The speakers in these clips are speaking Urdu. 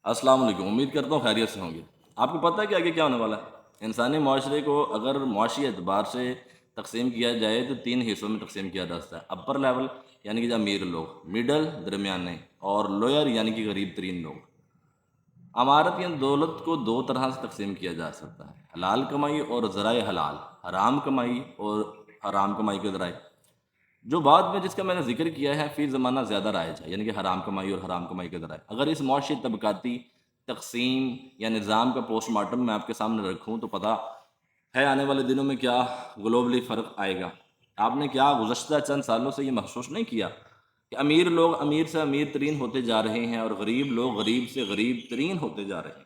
السلام علیکم، امید کرتا ہوں خیریت سے ہوں گے۔ آپ کو پتہ ہے کہ آگے کیا ہونے والا ہے؟ انسانی معاشرے کو اگر معاشی اعتبار سے تقسیم کیا جائے تو 3 حصوں میں تقسیم کیا جا سکتا ہے۔ اپر لیول یعنی کہ جو امیر لوگ، مڈل درمیانے، اور لوئر یعنی کہ غریب ترین لوگ۔ امارت یا دولت کو 2 طرح سے تقسیم کیا جا سکتا ہے: حلال کمائی اور ذرائع حلال، حرام کمائی اور حرام کمائی کے ذرائع۔ جو بعد میں جس کا میں نے ذکر کیا ہے فی زمانہ زیادہ رائج ہے، یعنی کہ حرام کمائی اور حرام کمائی کے ذرائع۔ اگر اس معاشی طبقاتی تقسیم یا نظام کا پوسٹ مارٹم میں آپ کے سامنے رکھوں تو پتہ ہے آنے والے دنوں میں کیا گلوبلی فرق آئے گا۔ آپ نے کیا گزشتہ چند سالوں سے یہ محسوس نہیں کیا کہ امیر لوگ امیر سے امیر ترین ہوتے جا رہے ہیں اور غریب لوگ غریب سے غریب ترین ہوتے جا رہے ہیں؟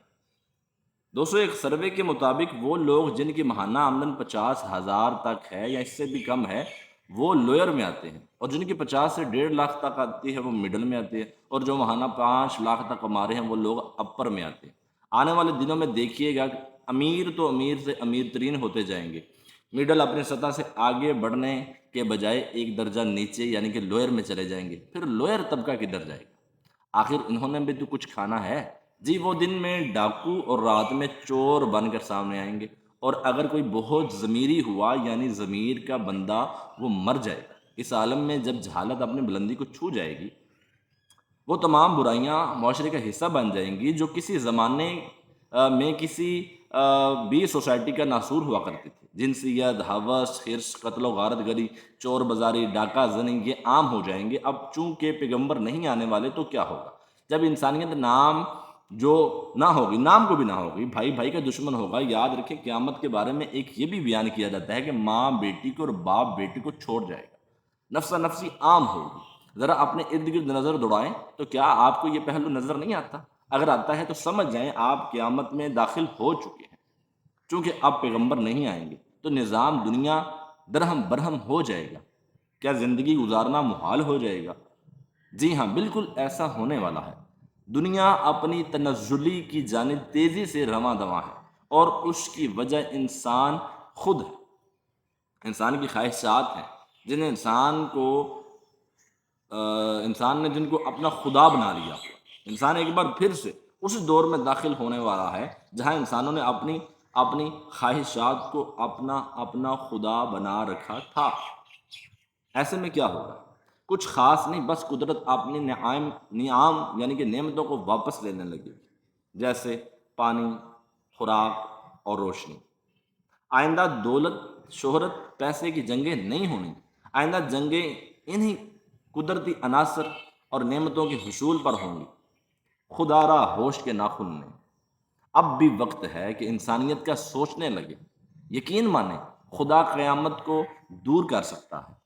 دوستو، ایک سروے کے مطابق وہ لوگ جن کی ماہانہ آمدن 50,000 تک ہے یا اس سے بھی کم ہے وہ لوئر میں آتے ہیں، اور جن کی 50 سے 1.5 لاکھ تک آتی ہے وہ مڈل میں آتے ہیں، اور جو ماہانہ 5 لاکھ تک کما رہے ہیں وہ لوگ اپر میں آتے ہیں۔ آنے والے دنوں میں دیکھیے گا کہ امیر تو امیر سے امیر ترین ہوتے جائیں گے، مڈل اپنی سطح سے آگے بڑھنے کے بجائے ایک درجہ نیچے یعنی کہ لوئر میں چلے جائیں گے۔ پھر لوئر طبقہ کدھر جائے گا؟ آخر انہوں نے بھی تو کچھ کھانا ہے۔ جی، وہ دن میں ڈاکو اور رات میں چور بن کر سامنے آئیں گے، اور اگر کوئی بہت ضمیری ہوا یعنی ضمیر کا بندہ وہ مر جائے گا۔ اس عالم میں جب جہالت اپنی بلندی کو چھو جائے گی وہ تمام برائیاں معاشرے کا حصہ بن جائیں گی جو کسی زمانے میں کسی بھی سوسائٹی کا ناصور ہوا کرتی تھی۔ جنسیت، ہوس، حرص، قتل و غارت گری، چور بازاری، ڈاکہ زنی یہ عام ہو جائیں گے۔ اب چونکہ پیغمبر نہیں آنے والے تو کیا ہوگا؟ جب انسانیت نام جو نہ ہوگی، نام کو بھی نہ ہوگی، بھائی بھائی کا دشمن ہوگا۔ یاد رکھیں قیامت کے بارے میں ایک یہ بھی بیان کیا جاتا ہے کہ ماں بیٹی کو اور باپ بیٹی کو چھوڑ جائے گا، نفسا نفسی عام ہوگی۔ ذرا اپنے ارد گرد نظر دوڑائیں تو کیا آپ کو یہ پہلو نظر نہیں آتا؟ اگر آتا ہے تو سمجھ جائیں آپ قیامت میں داخل ہو چکے ہیں۔ چونکہ اب پیغمبر نہیں آئیں گے تو نظام دنیا درہم برہم ہو جائے گا۔ کیا زندگی گزارنا محال ہو جائے گا؟ جی ہاں، بالکل ایسا ہونے والا ہے۔ دنیا اپنی تنزلی کی جانب تیزی سے رواں دواں ہے، اور اس کی وجہ انسان خود ہے۔ انسان کی خواہشات ہیں جنہیں انسان نے جن کو اپنا خدا بنا لیا۔ انسان ایک بار پھر سے اس دور میں داخل ہونے والا ہے جہاں انسانوں نے اپنی خواہشات کو اپنا خدا بنا رکھا تھا۔ ایسے میں کیا ہوگا؟ کچھ خاص نہیں، بس قدرت اپنی نعام یعنی کہ نعمتوں کو واپس لینے لگی، جیسے پانی، خوراک اور روشنی۔ آئندہ دولت، شہرت، پیسے کی جنگیں نہیں ہونی۔ آئندہ جنگیں انہی قدرتی عناصر اور نعمتوں کے حصول پر ہوں گی، خدا را ہوش کے ناخن میں۔ اب بھی وقت ہے کہ انسانیت کا سوچنے لگے۔ یقین مانیں خدا قیامت کو دور کر سکتا ہے،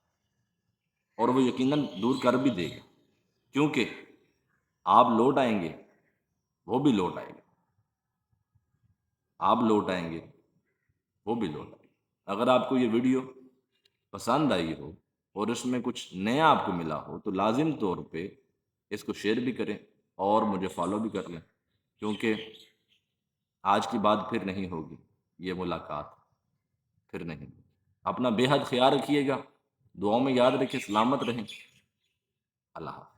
اور وہ یقیناً دور کر بھی دے گا، کیونکہ آپ لوٹ آئیں گے، وہ بھی لوٹ آئے گا۔ آپ لوٹ آئیں گے، وہ بھی لوٹ آئے گا۔ اگر آپ کو یہ ویڈیو پسند آئی ہو اور اس میں کچھ نیا آپ کو ملا ہو تو لازم طور پہ اس کو شیئر بھی کریں اور مجھے فالو بھی کر لیں، کیونکہ آج کی بات پھر نہیں ہوگی، یہ ملاقات پھر نہیں ہوگی۔ اپنا بے حد خیال رکھیے گا، دعاؤں میں یاد رکھیں، سلامت رہیں۔ اللہ حافظ۔